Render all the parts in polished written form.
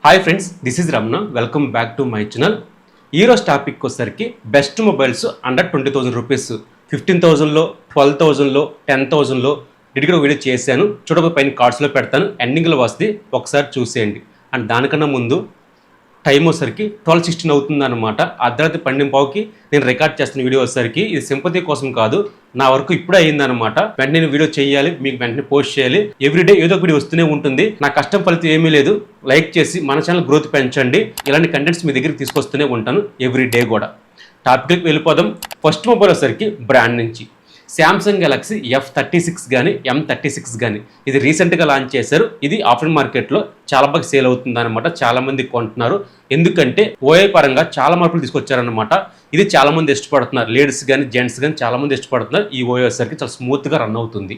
Hi friends, this is Ramana. Welcome back to my channel. ఈరోజు topic వచ్చేసరికి best mobiles under 20,000 rupees, 15,000లో, 12,000లో, 10,000లో డిటిగా వీడియో చేశాను. చూడక పైన కార్డ్స్లో పెడతాను, ఎండింగ్లో వస్తుంది, ఒకసారి చూసేయండి. అండ్ దానికన్నా ముందు టైం వచ్చేసరికి 12:16 అవుతుంది అనమాట. అర్ధరాత్రి 12:15కి నేను రికార్డ్ చేస్తున్న వీడియో వచ్చేసరికి ఇది సింపతి కోసం కాదు, నా వరకు ఇప్పుడే అయ్యిందనమాట. వెంటనే నేను వీడియో చేయాలి, మీకు వెంటనే పోస్ట్ చేయాలి. ఎవ్రీడే ఏదో ఒక వీడియో వస్తూనే ఉంటుంది. నా కష్టం ఫలితం ఏమీ లేదు. లైక్ చేసి మన ఛానల్ గ్రోత్ పెంచండి. ఇలాంటి కంటెంట్స్ మీ దగ్గరికి తీసుకొస్తూనే ఉంటాను ఎవ్రీడే కూడా. టాపిక్కి వెళ్ళిపోదాం. ఫస్ట్ మొబైల్ వచ్చేసరికి బ్రాండ్ నుంచి శాంసంగ్ గెలాక్సీ F36 కానీ M36 కానీ ఇది రీసెంట్గా లాంచ్ చేశారు. ఇది ఆఫ్లైన్ మార్కెట్లో చాలా బాగా సేల్ అవుతుంది అనమాట. చాలా మంది కొంటున్నారు, ఎందుకంటే ఓఐ పరంగా చాలా మార్పులు తీసుకొచ్చారనమాట. ఇది చాలా మంది ఇష్టపడుతున్నారు, లేడీస్ కానీ జెంట్స్ కానీ చాలా మంది ఇష్టపడుతున్నారు. ఈ ఓఐ వచ్చేసరికి చాలా స్మూత్గా రన్ అవుతుంది.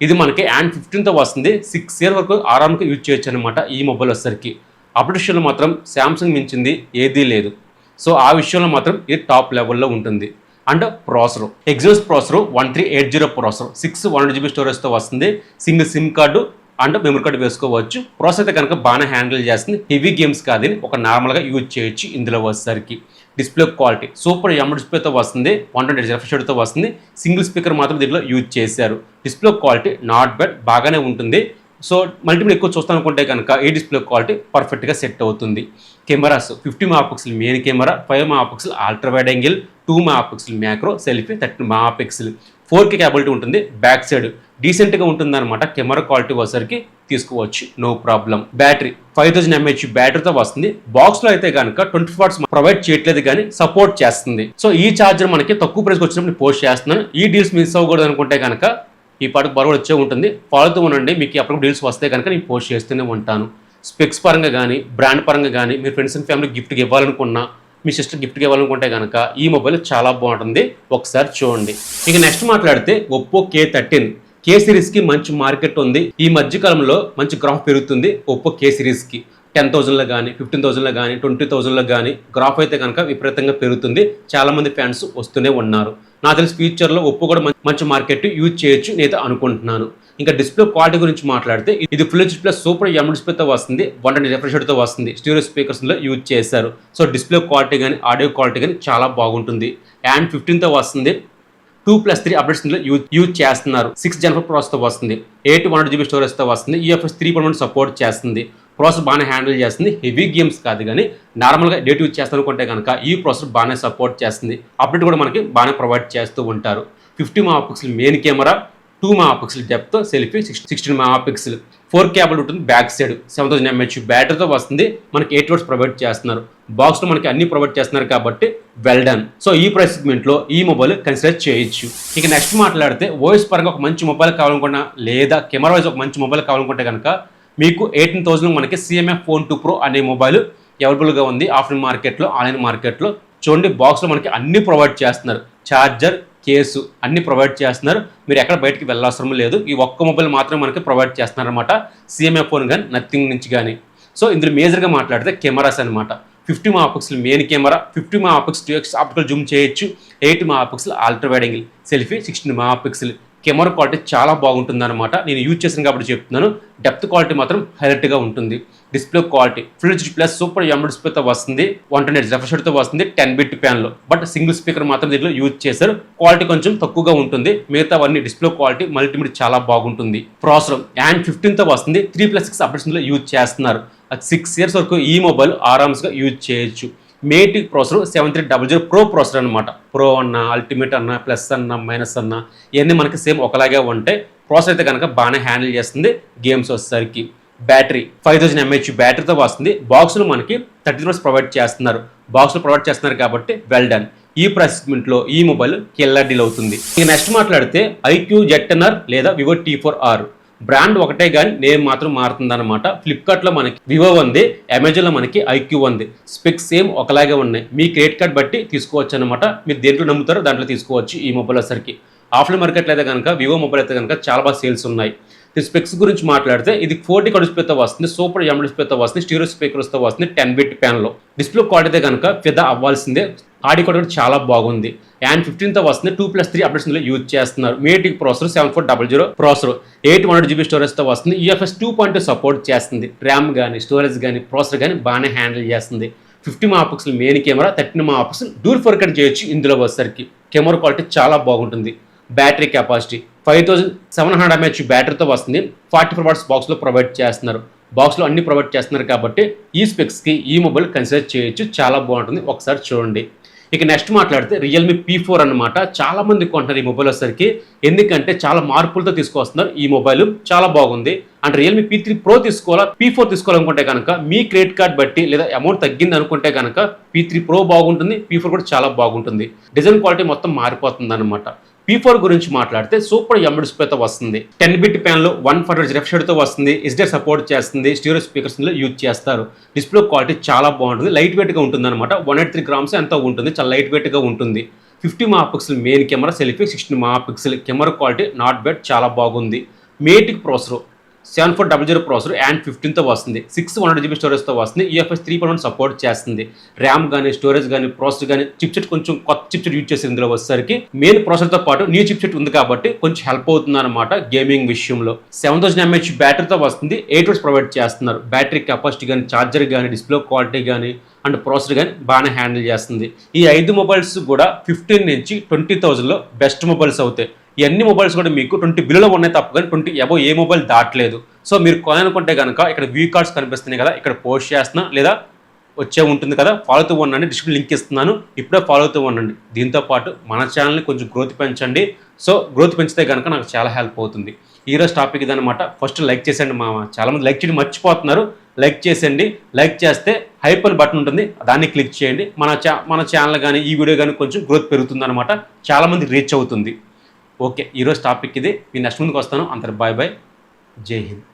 ఇది మనకి అండ్ 15తో వస్తుంది. 6 ఇయర్ వరకు ఆరామ్గా యూజ్ చేయొచ్చు అనమాట. ఈ మొబైల్ వచ్చేసరికి అప్డేషన్లో మాత్రం శాంసంగ్ మించింది ఏదీ లేదు. సో ఆ విషయంలో మాత్రం ఇది టాప్ లెవెల్లో ఉంటుంది. And processor exhaust processor 1380 processor, 6/128GB స్టోరేజ్తో వస్తుంది. Single SIM card and memory card వేసుకోవచ్చు. ప్రాసెసర్ అయితే కనుక బాగానే హ్యాండిల్ చేస్తుంది. హెవీ గేమ్స్ కాదని ఒక నార్మల్గా యూజ్ చేయొచ్చు. ఇందులో వచ్చేసరికి డిస్ప్లే క్వాలిటీ సూపర్ ఎమ్ డిస్ప్లేతో వస్తుంది. 120Hz రిఫ్రెష్ రేట్తో వస్తుంది. సింగిల్ స్పీకర్ మాత్రం దీంట్లో యూజ్ చేశారు. డిస్ప్లే క్వాలిటీ నాట్ బ్యాడ్, బాగానే ఉంటుంది. సో మల్టిమీడియా ఎక్కువ చూస్తాను అనుకుంటే కనుక ఈ డిస్ప్లే క్వాలిటీ పర్ఫెక్ట్గా సెట్ అవుతుంది. Cameras 50 MP main camera, 5 MP ultra wide angle, 2 MP macro, selfie 30 MP, 4K capability ఉంటుంది. బ్యాక్ సైడ్ డీసెంట్గా ఉంటుంది అనమాట. కెమెరా క్వాలిటీ వచ్చేసరికి తీసుకోవచ్చు, నో ప్రాబ్లం. బ్యాటరీ 5000 mAh బ్యాటరీతో వస్తుంది. బాక్స్లో అయితే కనుక 24 వాట్స్ ప్రొవైడ్ చేయట్లేదు కానీ సపోర్ట్ చేస్తుంది. సో ఈ ఛార్జర్ మనకి తక్కువ ప్రైస్కి వచ్చినప్పుడు పోస్ట్ చేస్తున్నాను. ఈ డీల్స్ మిస్ అవ్వకూడదు అనుకుంటే కనుక ఈ పాటకు బరువు వచ్చే ఉంటుంది. ఫాలోతో ఉండండి, మీకు అప్పుడు డీల్స్ వస్తే కనుక నేను పోస్ట్ చేస్తూనే ఉంటాను. స్పెక్స్ పరంగా కానీ బ్రాండ్ పరంగా కానీ మీరు ఫ్రెండ్స్ అండ్ ఫ్యామిలీ గిఫ్ట్కి ఇవ్వాలనుకున్నా, మీ సిస్టర్ గిఫ్ట్కి ఇవ్వాలనుకుంటే కనుక ఈ మొబైల్ చాలా బాగుంటుంది, ఒకసారి చూడండి. ఇక నెక్స్ట్ మాట్లాడితే ఒప్పో K13 K సిరీస్కి మంచి మార్కెట్ ఉంది. ఈ మధ్యకాలంలో మంచి గ్రాఫ్ పెరుగుతుంది ఒప్పో K సిరీస్కి. 10,000లో కానీ 15,000లో కానీ 20,000లో కానీ గ్రాఫ్ అయితే కనుక విపరీతంగా పెరుగుతుంది. చాలామంది ఫ్యాన్స్ వస్తూనే ఉన్నారు. నాకు తెలిసి ఫ్యూచర్లో ఒప్పో కూడా మంచి మార్కెట్ యూజ్ చేయొచ్చు నేనైతే అనుకుంటున్నాను. ఇంకా డిస్ప్లే క్వాలిటీ గురించి మాట్లాడితే ఇది full HD plus super M డిస్ప్లేతో వస్తుంది. 120Hz రిఫ్రెష్ రేట్తో వస్తుంది. స్టీరియో స్పీకర్స్లో యూజ్ చేశారు. సో డిస్ప్లే క్వాలిటీ కానీ ఆడియో క్వాలిటీ కానీ చాలా బాగుంటుంది. అండ్ 15తో వస్తుంది. 2+3 అప్డేట్స్ యూజ్ చేస్తున్నారు. 6 Gen 4 ప్రాసెస్తో వస్తుంది. 8/128GB స్టోరేజ్తో వస్తుంది. UFS 3.1 సపోర్ట్ చేస్తుంది. ప్రాసెసర్ బాగానే హ్యాండిల్ చేస్తుంది. హెవీ గేమ్స్ కాదు కానీ నార్మల్గా డేట్ యూజ్ చేస్తాను అనుకుంటే కనుక ఈ ప్రాసెసర్ బాగానే సపోర్ట్ చేస్తుంది. అప్డేట్ కూడా మనకి బాగానే ప్రొవైడ్ చేస్తూ ఉంటారు. 50 MP main camera, 2 MP depth, selfie 16 MP, 4K cable ఉంటుంది. బ్యాక్ సైడ్ 7000 mAh బ్యాటరీతో వస్తుంది. మనకి 8 వాట్స్ ప్రొవైడ్ చేస్తున్నారు. బాక్స్లో మనకి అన్ని ప్రొవైడ్ చేస్తున్నారు కాబట్టి వెల్ డన్. సో ఈ ప్రైస్ సెగ్మెంట్లో ఈ మొబైల్ కన్సిడర్ చేయొచ్చు. ఇక నెక్స్ట్ మాట్లాడితే ఓఎస్ పరంగా ఒక మంచి మొబైల్ కావాలనుకున్నా లేదా కెమెరా వైజ్ ఒక మంచి మొబైల్ కావాలనుకుంటే కనుక మీకు 18,000 మనకి CMF Phone 2 Pro అనే మొబైల్ అవైలబుల్గా ఉంది ఆఫ్లైన్ మార్కెట్లో, ఆన్లైన్ మార్కెట్లో. చూడండి, బాక్స్లో మనకి అన్ని ప్రొవైడ్ చేస్తున్నారు. ఛార్జర్, కేసు అన్ని ప్రొవైడ్ చేస్తున్నారు. మీరు ఎక్కడ బయటికి వెళ్ళవసరం లేదు. ఈ ఒక్క మొబైల్ మాత్రమే మనకి ప్రొవైడ్ చేస్తున్నారు అనమాట. CMF ఫోన్ కానీ నథింగ్ నుంచి కానీ. సో ఇందులో మేజర్గా మాట్లాడితే కెమెరాస్ అనమాట. 50 MP main camera, 50 MP 2x optical Zoom చేయొచ్చు, 8 MP ultra wide angle, selfie 16 MP. Camera quality చాలా బాగుంటుంది అనమాట. నేను యూజ్ చేసాను కాబట్టి చెప్తున్నాను. డెప్త్ క్వాలిటీ మాత్రం హైలైట్గా ఉంటుంది. Display quality full HD plus super M డిస్ప్లేతో వస్తుంది. 120Hz రిఫ్రెష్ రేట్తో వస్తుంది. 10-bit ప్యాన్లో, బట్ సింగిల్ స్పీకర్ మాత్రం దీంట్లో యూజ్ చేశారు. క్వాలిటీ కొంచెం తక్కువగా ఉంటుంది. మిగతావన్నీ డిస్ప్లే క్వాలిటీ మల్టీమీడియా చాలా బాగుంటుంది. ప్రాసెసర్ అండ్ 15తో వస్తుంది. 3+6 అప్డేట్స్లో యూజ్ చేస్తున్నారు. 6 ఇయర్స్ వరకు ఈ మొబైల్ ఆరామ్స్గా యూజ్ చేయొచ్చు. మేటిక్ ప్రాసెసర్ 7300 ప్రో ప్రాసెసర్ అనమాట. ప్రో అన్నా, అల్టిమేట్ అన్నా, ప్లస్ అన్నా, మైనస్ అన్నా ఇవన్నీ మనకి సేమ్ ఒకలాగే ఉంటాయి. ప్రాసెసర్ అయితే కనుక బాగానే హ్యాండిల్ చేస్తుంది. గేమ్స్ వచ్చేసరికి బ్యాటరీ 5000 mAh బ్యాటరీతో వస్తుంది. బాక్స్లో మనకి 30 వాట్స్ ప్రొవైడ్ చేస్తున్నారు. బాక్స్లో ప్రొవైడ్ చేస్తున్నారు కాబట్టి వెల్ డన్. ఈ ప్రైస్ సెగ్మెంట్లో ఈ మొబైల్ కిల్లర్ డీల్ అవుతుంది. ఇక నెక్స్ట్ మాట్లాడితే iQOO Z10R లేదా వివో T4R. బ్రాండ్ ఒకటే కానీ నేమ్ మాత్రం మారుతుందన్నమాట. ఫ్లిప్కార్ట్లో మనకి వివో ఉంది, అమెజాన్లో మనకి iQOO ఉంది. స్పెక్స్ సేమ్ ఒకలాగే ఉన్నాయి. మీ క్రెడిట్ కార్డ్ బట్టి తీసుకోవచ్చు అనమాట. మీరు దేంట్లో నమ్ముతారో దాంట్లో తీసుకోవచ్చు. ఈ మొబైల్ వచ్చరికి ఆఫ్లైన్ మార్కెట్లో అయితే కనుక వివో మొబైల్ అయితే కనుక చాలా బాగా సేల్స్ ఉన్నాయి. స్పెక్స్ గురించి మాట్లాడితే ఇది 40Hz డిస్ప్లేతో వస్తుంది. సూపర్ ఎమ్ డిస్ప్లేతో వస్తుంది. స్టీరియో స్పీకర్స్తో వస్తుంది. 10-bit ప్యాన్లో డిస్ప్లే క్వాలిటీ కనుక ఫిదా అవ్వాల్సిందే. ఆడియో కూడా చాలా బాగుంది. అండ్ 15తో వస్తుంది 2+3 అప్డేట్స్ ఇందులో యూజ్ చేస్తున్నారు. మేటిక్ ప్రాసెసర్ 7400 ప్రాసెసర్ 800GB స్టోరేజ్తో వస్తుంది. UFS 2.2 సపోర్ట్ చేస్తుంది. ర్యామ్ కానీ స్టోరేజ్ కానీ ప్రాసెసర్ కానీ బాగానే హ్యాండిల్ చేస్తుంది. 50 megapixel main camera, 13 megapixel dual focus చేయొచ్చు. ఇందులో వచ్చేసరికి కెమెరా క్వాలిటీ చాలా బాగుంటుంది. బ్యాటరీ కెపాసిటీ 5700 mAh బ్యాటరీతో వస్తుంది. 44 వాట్స్ బాక్స్లో ప్రొవైడ్ చేస్తున్నారు. బాక్స్లో అన్ని ప్రొవైడ్ చేస్తున్నారు కాబట్టి ఈ స్పెక్స్కి ఈ మొబైల్ కన్సిడర్ చేయొచ్చు. చాలా బాగుంటుంది, ఒకసారి చూడండి. ఇక నెక్స్ట్ మాట్లాడితే రియల్మీ P4 అనమాట. చాలా మంది కొంటారు ఈ మొబైల్ వచ్చేసరికి, ఎందుకంటే చాలా మార్పులతో తీసుకొస్తున్నారు. ఈ మొబైల్ చాలా బాగుంది. అండ్ రియల్మీ P3 Pro తీసుకోవాలా, P4 తీసుకోవాలనుకుంటే కనుక మీ క్రెడిట్ కార్డ్ బట్టి లేదా అమౌంట్ తగ్గింది అనుకుంటే కనుక P3 Pro బాగుంటుంది, P4 కూడా చాలా బాగుంటుంది. డిజైన్ క్వాలిటీ మొత్తం మారిపోతుంది అనమాట. P4 గురించి మాట్లాడితే సూపర్ AMOLED డిస్ప్లేతో వస్తుంది. 10-bit ప్యాన్లో 140 రిఫ్రెష్తో వస్తుంది. SD సపోర్ట్ చేస్తుంది. స్టీరియో స్పీకర్స్ యూజ్ చేస్తారు. డిస్ప్లే క్వాలిటీ చాలా బాగుంటుంది. లైట్ వెయిట్గా ఉంటుంది అనమాట. 183 grams ఎంతో ఉంటుంది. చాలా లైట్ వెయిట్గా ఉంటుంది. 50 megapixel main camera, selfie 16 megapixel camera quality not bad, చాలా బాగుంది. మేటిక్ ప్రాసెసర్ 7400 ప్రాసెసర్ అండ్ 15తో వస్తుంది. 600GB స్టోరేజ్తో వస్తుంది. UFS 3.1 సపోర్ట్ చేస్తుంది. ర్యామ్ కానీ స్టోరేజ్ కానీ ప్రాసెసర్ కానీ చిప్సెట్ కొంచెం కొత్త చిప్సెట్ యూజ్ చేసి ఇందులో వచ్చేసరికి మెయిన్ ప్రాసెసర్తో పాటు న్యూ చిప్సెట్ ఉంది కాబట్టి కొంచెం హెల్ప్ అవుతుంది అనమాట గేమింగ్ విషయంలో. 7000 mAh బ్యాటరీతో వస్తుంది. 8 hours ప్రొవైడ్ చేస్తున్నారు. బ్యాటరీ కెపాసిటీ కానీ ఛార్జర్ కానీ డిస్ప్లే క్వాలిటీ కానీ అండ్ ప్రాసెసర్ కానీ బాగానే హ్యాండిల్ చేస్తుంది. ఈ 5 మొబైల్స్ కూడా 15 నుంచి 20,000లో బెస్ట్ మొబైల్స్ అవుతాయి. ఈ అన్ని మొబైల్స్ కూడా మీకు 20 బిలోలో ఉన్నాయి తప్ప కానీ 20 అబో ఏ మొబైల్ దాటలేదు. సో మీరు కొనాలనుకుంటే కనుక ఇక్కడ వ్యూ కార్డ్స్ కనిపిస్తున్నాయి కదా, ఇక్కడ పోస్ట్ చేస్తున్నా లేదా వచ్చే ఉంటుంది కదా, ఫాలో అవుతూ ఉండండి. డిస్క్రిప్షన్ లింక్ ఇస్తున్నాను, ఇప్పుడే ఫాలో అవుతూ ఉండండి. దీంతోపాటు మన ఛానల్ని కొంచెం గ్రోత్ పెంచండి. సో గ్రోత్ పెంచితే కనుక నాకు చాలా హెల్ప్ అవుతుంది. ఈరోజు టాపిక్ ఇదనమాట. ఫస్ట్ లైక్ చేసేయండి మామ, చాలామంది లైక్ చేయడం మర్చిపోతున్నారు. లైక్ చేసేయండి. లైక్ చేస్తే హైప్ అని బటన్ ఉంటుంది, దాన్ని క్లిక్ చేయండి. మన ఛానల్ కానీ ఈ వీడియో కానీ కొంచెం గ్రోత్ పెరుగుతుంది అనమాట, చాలామంది రీచ్ అవుతుంది. ఓకే, ఈరోజు టాపిక్ ఇది. నేను నెక్స్ట్ ముందుకు వస్తాను. అందరు బాయ్ బాయ్, జై హింద్.